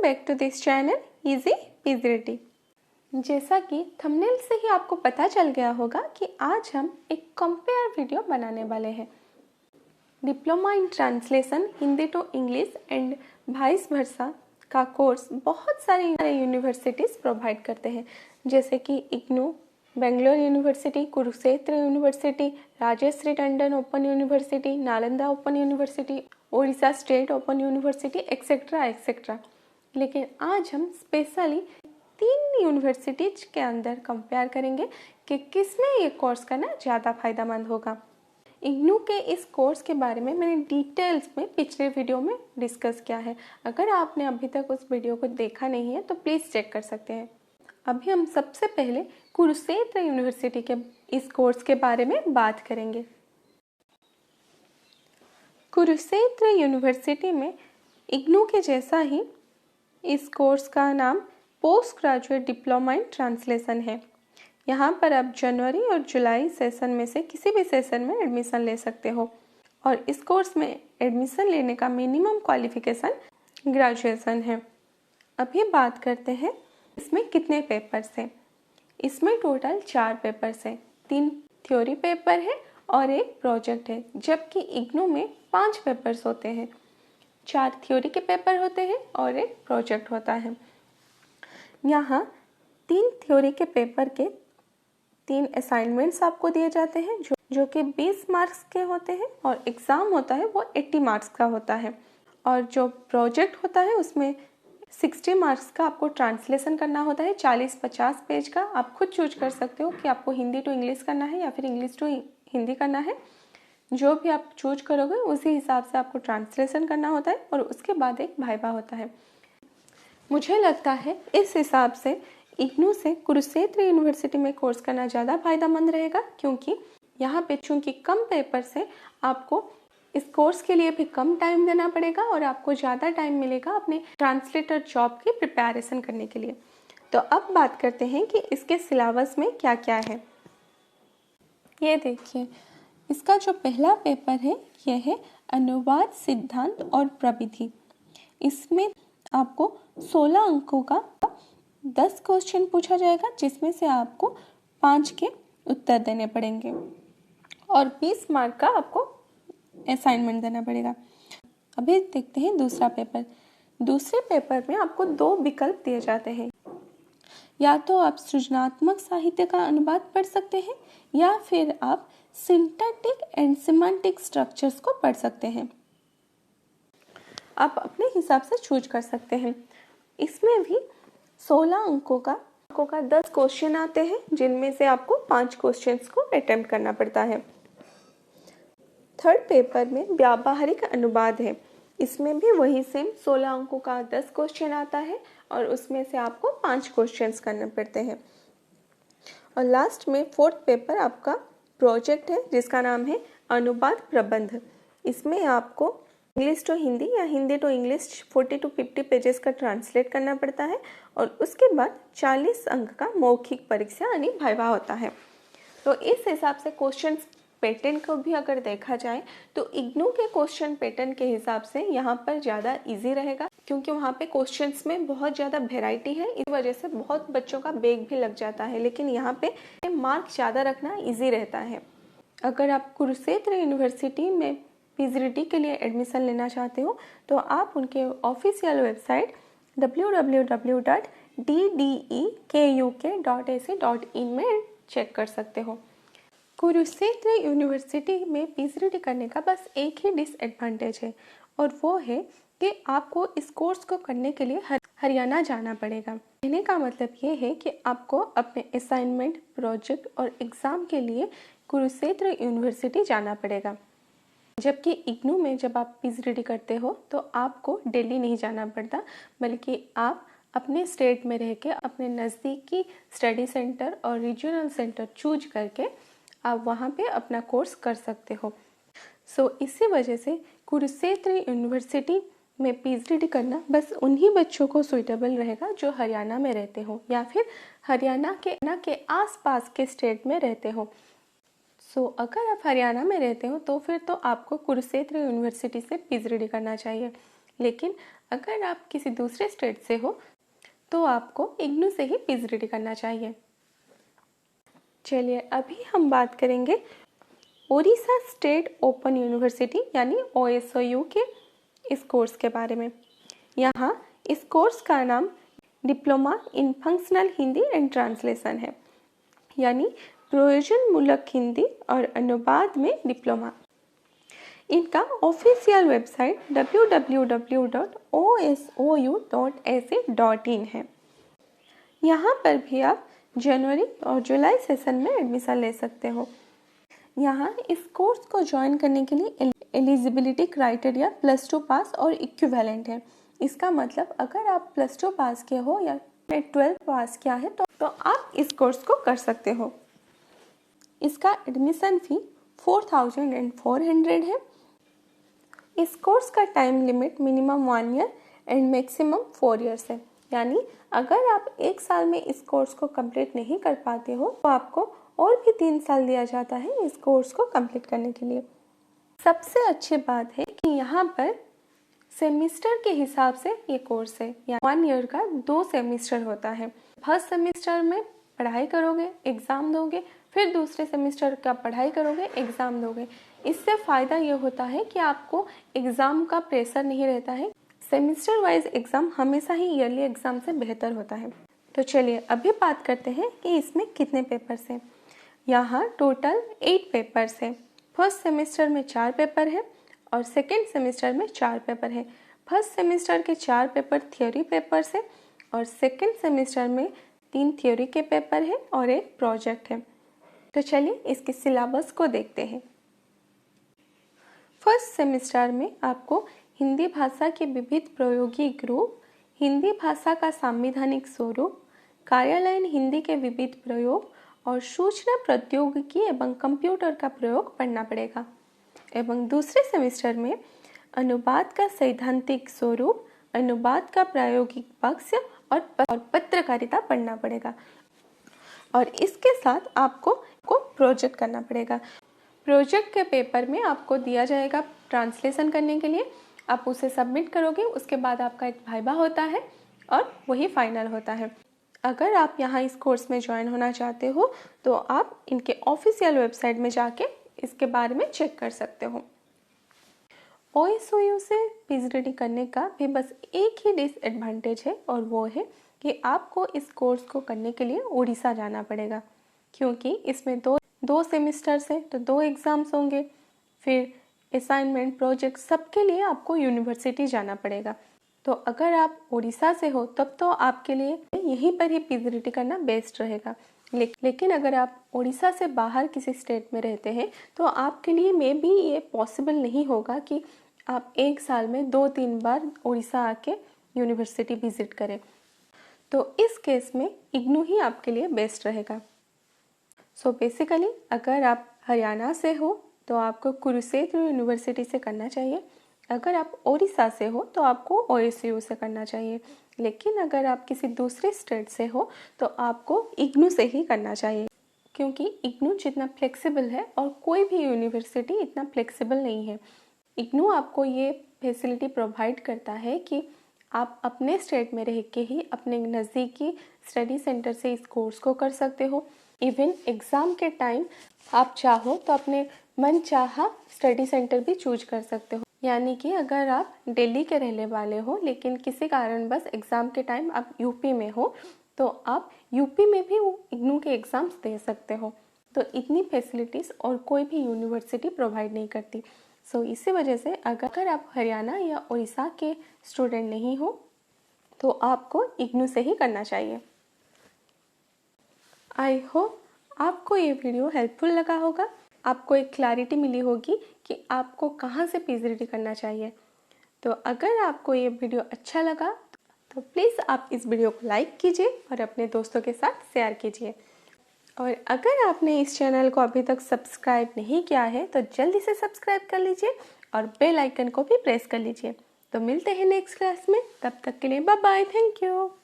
Back to this channel easy PGD. जैसा कि thumbnail से ही आपको पता चल गया होगा कि आज हम एक कंपेयर वीडियो बनाने वाले हैं। Diploma in translation Hindi to English and vice versa का कोर्स बहुत सारी यूनिवर्सिटीज़ प्रोवाइड करते हैं, जैसे कि IGNOU, Bangalore university, Kurukshetra university, Rajarshi Tandon open university, Nalanda open university, Odisha state open university, etcetera etcetera. लेकिन आज हम स्पेशली 3 यूनिवर्सिटीज के अंदर कंपेयर करेंगे कि किसमें ये कोर्स करना ज़्यादा फायदेमंद होगा। इग्नू के इस कोर्स के बारे में मैंने डिटेल्स में पिछले वीडियो में डिस्कस किया है। अगर आपने अभी तक उस वीडियो को देखा नहीं है तो प्लीज़ चेक कर सकते हैं। अभी हम सबसे पहले कुरुक्षेत्र यूनिवर्सिटी के इस कोर्स के बारे में बात करेंगे। कुरुक्षेत्र यूनिवर्सिटी में इग्नू के जैसा ही इस कोर्स का नाम post graduate diploma in translation है। यहाँ पर आप जनवरी और जुलाई सेशन में से किसी भी सेशन में एडमिशन ले सकते हो और इस कोर्स में एडमिशन लेने का मिनिमम क्वालिफिकेशन ग्रेजुएशन है। अभी बात करते हैं इसमें कितने पेपर्स हैं। इसमें टोटल 4 पेपर्स हैं, 3 थ्योरी पेपर है और एक प्रोजेक्ट है, जबकि इग्नू में 5 पेपर्स होते हैं। 4 थ्योरी के पेपर होते हैं और एक प्रोजेक्ट होता है। यहाँ 3 थ्योरी के पेपर के 3 असाइनमेंट्स आपको दिए जाते हैं जो कि 20 मार्क्स के होते हैं और एग्ज़ाम होता है वो 80 मार्क्स का होता है। और जो प्रोजेक्ट होता है उसमें 60 मार्क्स का आपको ट्रांसलेशन करना होता है, 40-50 पेज का। आप खुद चूज कर सकते हो कि आपको हिंदी टू इंग्लिश करना है या फिर इंग्लिश टू हिंदी करना है। जो भी आप चूज करोगे उसी हिसाब से आपको ट्रांसलेशन करना होता है और उसके बाद एक वाइवा होता है। मुझे लगता है इस हिसाब से इग्नू से कुरुक्षेत्र यूनिवर्सिटी में कोर्स करना ज़्यादा फायदेमंद रहेगा, क्योंकि यहाँ पे चूँकि कम पेपर से आपको इस कोर्स के लिए भी कम टाइम देना पड़ेगा और आपको ज़्यादा टाइम मिलेगा अपने ट्रांसलेटर जॉब की प्रिपरेशन करने के लिए। तो अब बात करते हैं कि इसके सिलेबस में क्या क्या है। ये देखिए, इसका जो पहला पेपर है यह है अनुवाद सिद्धांत और प्रविधि। इसमें आपको 16 अंकों का 10 क्वेश्चन पूछा जाएगा, जिसमें से आपको 5 के उत्तर देने पड़ेंगे और 20 मार्क का आपको असाइनमेंट देना पड़ेगा। अभी देखते हैं दूसरा पेपर। दूसरे पेपर में आपको 2 विकल्प दिए जाते हैं, या तो आप सृजनात्मक साहित्य का अनुवाद पढ़ सकते हैं या फिर आप सिंटैक्टिक एंड सिमेंटिक स्ट्रक्चर्स को पढ़ सकते हैं। आप अपने हिसाब से चूज कर सकते हैं। इसमें भी 16 अंकों का 10 क्वेश्चन आते हैं, जिनमें से आपको 5 क्वेश्चंस को अटेम्प्ट करना पड़ता है। थर्ड पेपर में व्यावहारिक अनुवाद है। इसमें भी वही सेम 16 अंकों का 10 क्वेश्चन आता है और उसमें से आपको 5 क्वेश्चंस करने पड़ते हैं। और लास्ट में फोर्थ पेपर आपका प्रोजेक्ट है, जिसका नाम है अनुवाद प्रबंध। इसमें आपको इंग्लिश टू हिंदी या Hindi to English 40 to 50 pages का ट्रांसलेट करना पड़ता है और उसके बाद 40 अंक का मौखिक परीक्षा यानी वाइवा होता है। तो इस हिसाब से क्वेश्चन पैटर्न को भी अगर देखा जाए तो इग्नू के क्वेश्चन पैटर्न के हिसाब से यहाँ पर ज़्यादा इजी रहेगा, क्योंकि वहाँ पे क्वेश्चंस में बहुत ज़्यादा वेराइटी है। इस वजह से बहुत बच्चों का बैग भी लग जाता है, लेकिन यहाँ पे मार्क ज़्यादा रखना इजी रहता है। अगर आप कुरुक्षेत्र यूनिवर्सिटी में पीजीडी के लिए एडमिशन लेना चाहते हो तो आप उनके ऑफिशियल वेबसाइट www.ddekuk.ac.in में चेक कर सकते हो। कुरुक्षेत्र यूनिवर्सिटी में पीजीडी करने का बस एक ही डिसएडवांटेज है और वो है कि आपको इस कोर्स को करने के लिए हरियाणा जाना पड़ेगा। कहने का मतलब ये है कि आपको अपने असाइनमेंट, प्रोजेक्ट और एग्ज़ाम के लिए कुरुक्षेत्र यूनिवर्सिटी जाना पड़ेगा। जबकि इग्नू में जब आप पीजीडी करते हो तो आपको दिल्ली नहीं जाना पड़ता, बल्कि आप अपने स्टेट में रह के अपने नज़दीकी स्टडी सेंटर और रीजनल सेंटर चूज करके आप वहाँ पे अपना कोर्स कर सकते हो। इसी वजह से कुरुक्षेत्र यूनिवर्सिटी में पीजीडी करना बस उन्हीं बच्चों को सूटेबल रहेगा जो हरियाणा में रहते हो या फिर हरियाणा के आसपास के स्टेट में रहते हो। अगर आप हरियाणा में रहते हो तो फिर तो आपको कुरुक्षेत्र यूनिवर्सिटी से पीजीडी करना चाहिए। लेकिन अगर आप किसी दूसरे स्टेट से हो तो आपको इग्नू से ही पीजीडी करना चाहिए। चलिए अभी हम बात करेंगे ओडिशा स्टेट ओपन यूनिवर्सिटी यानी OSOU के इस कोर्स के बारे में। यहाँ इस कोर्स का नाम diploma in functional Hindi and translation है, यानी प्रयोजनमूलक हिंदी और अनुवाद में डिप्लोमा। इनका ऑफिशियल वेबसाइट www.osou.ac.in है। यहाँ पर भी आप जनवरी और जुलाई सेशन में एडमिशन ले सकते हो। यहाँ इस कोर्स को ज्वाइन करने के लिए एलिजिबिलिटी क्राइटेरिया +2 पास और इक्विवेलेंट है। इसका मतलब अगर आप +2 पास किए हो या 12 पास किया है तो आप इस कोर्स को कर सकते हो। इसका एडमिशन फी 4400 है। इस कोर्स का time limit minimum 1 year and maximum 4 years है, यानी अगर आप 1 साल में इस कोर्स को कंप्लीट नहीं कर पाते हो तो आपको और भी 3 साल दिया जाता है इस कोर्स को कंप्लीट करने के लिए। सबसे अच्छी बात है कि यहाँ पर सेमिस्टर के हिसाब से ये कोर्स है, या 1 ईयर का 2 सेमिस्टर होता है। फर्स्ट सेमिस्टर में पढ़ाई करोगे, एग्ज़ाम दोगे, फिर दूसरे सेमिस्टर का पढ़ाई करोगे, एग्ज़ाम दोगे। इससे फ़ायदा ये होता है कि आपको एग्ज़ाम का प्रेशर नहीं रहता है। सेमिस्टर वाइज एग्ज़ाम हमेशा ही ईयरली एग्ज़ाम से बेहतर होता है। तो चलिए अभी बात करते हैं कि इसमें कितने पेपर्स हैं। यहाँ टोटल 8 पेपर्स हैं। फर्स्ट सेमेस्टर में 4 पेपर है और सेकेंड सेमेस्टर में 4 पेपर है। फर्स्ट सेमेस्टर के 4 पेपर थ्योरी पेपर्स है और सेकेंड सेमेस्टर में 3 थ्योरी के पेपर है और एक प्रोजेक्ट है। तो चलिए इसके सिलेबस को देखते हैं। फर्स्ट सेमेस्टर में आपको हिंदी भाषा के विविध प्रायोगिक रूप, हिंदी भाषा का संवैधानिक स्वरूप, कार्यालयीन हिंदी के विविध प्रयोग और सूचना प्रौद्योगिकी एवं कंप्यूटर का प्रयोग पढ़ना पड़ेगा। एवं दूसरे सेमेस्टर में अनुवाद का सैद्धांतिक स्वरूप, अनुवाद का प्रायोगिक पक्ष और पत्रकारिता पढ़ना पड़ेगा। और इसके साथ आपको प्रोजेक्ट करना पड़ेगा। प्रोजेक्ट के पेपर में आपको दिया जाएगा ट्रांसलेशन करने के लिए, आप उसे सबमिट करोगे, उसके बाद आपका एक वाइवा होता है और वही फाइनल होता है। अगर आप यहाँ इस कोर्स में ज्वाइन होना चाहते हो तो आप इनके ऑफिशियल वेबसाइट में जाके इसके बारे में चेक कर सकते हो। OSOU से पीजीडी करने का भी बस एक ही डिसएडवांटेज है और वो है कि आपको इस कोर्स को करने के लिए उड़ीसा जाना पड़ेगा, क्योंकि इसमें दो सेमिस्टर्स हैं तो 2 एग्ज़ाम्स होंगे। फिर असाइनमेंट, प्रोजेक्ट सबके लिए आपको यूनिवर्सिटी जाना पड़ेगा। तो अगर आप उड़ीसा से हो तब तो आपके लिए यहीं पर ही पीजीडी करना बेस्ट रहेगा। लेकिन अगर आप उड़ीसा से बाहर किसी स्टेट में रहते हैं तो आपके लिए मे बी ये पॉसिबल नहीं होगा कि आप 1 साल में 2-3 बार उड़ीसा आके यूनिवर्सिटी विजिट करें। तो इस केस में इग्नू ही आपके लिए बेस्ट रहेगा। सो बेसिकली अगर आप हरियाणा से हो तो आपको कुरुक्षेत्र यूनिवर्सिटी से करना चाहिए। अगर आप ओडिशा से हो तो आपको OSU से करना चाहिए। लेकिन अगर आप किसी दूसरे स्टेट से हो तो आपको इग्नू से ही करना चाहिए, क्योंकि इग्नू जितना फ्लेक्सिबल है और कोई भी यूनिवर्सिटी इतना फ्लेक्सिबल नहीं है। इग्नू आपको ये फैसिलिटी प्रोवाइड करता है कि आप अपने स्टेट में रह के ही अपने नज़दीकी स्टडी सेंटर से इस कोर्स को कर सकते हो। इवन एग्ज़ाम के टाइम आप चाहो तो अपने मन चाहा स्टडी सेंटर भी चूज कर सकते हो। यानी कि अगर आप दिल्ली के रहने वाले हो लेकिन किसी कारण बस एग्ज़ाम के टाइम आप यूपी में हो तो आप यूपी में भी इग्नू के एग्ज़ाम्स दे सकते हो। तो इतनी फैसिलिटीज़ और कोई भी यूनिवर्सिटी प्रोवाइड नहीं करती। सो इसी वजह से अगर आप हरियाणा या उड़ीसा के स्टूडेंट नहीं हो तो आपको इग्नू से ही करना चाहिए। आई होप आपको ये वीडियो हेल्पफुल लगा होगा, आपको एक क्लैरिटी मिली होगी कि आपको कहाँ से पीजीडी करना चाहिए। तो अगर आपको ये वीडियो अच्छा लगा तो प्लीज़ आप इस वीडियो को लाइक कीजिए और अपने दोस्तों के साथ शेयर कीजिए। और अगर आपने इस चैनल को अभी तक सब्सक्राइब नहीं किया है तो जल्दी से सब्सक्राइब कर लीजिए और बेल आइकन को भी प्रेस कर लीजिए। तो मिलते हैं नेक्स्ट क्लास में, तब तक के लिए बाय बाय, थैंक यू।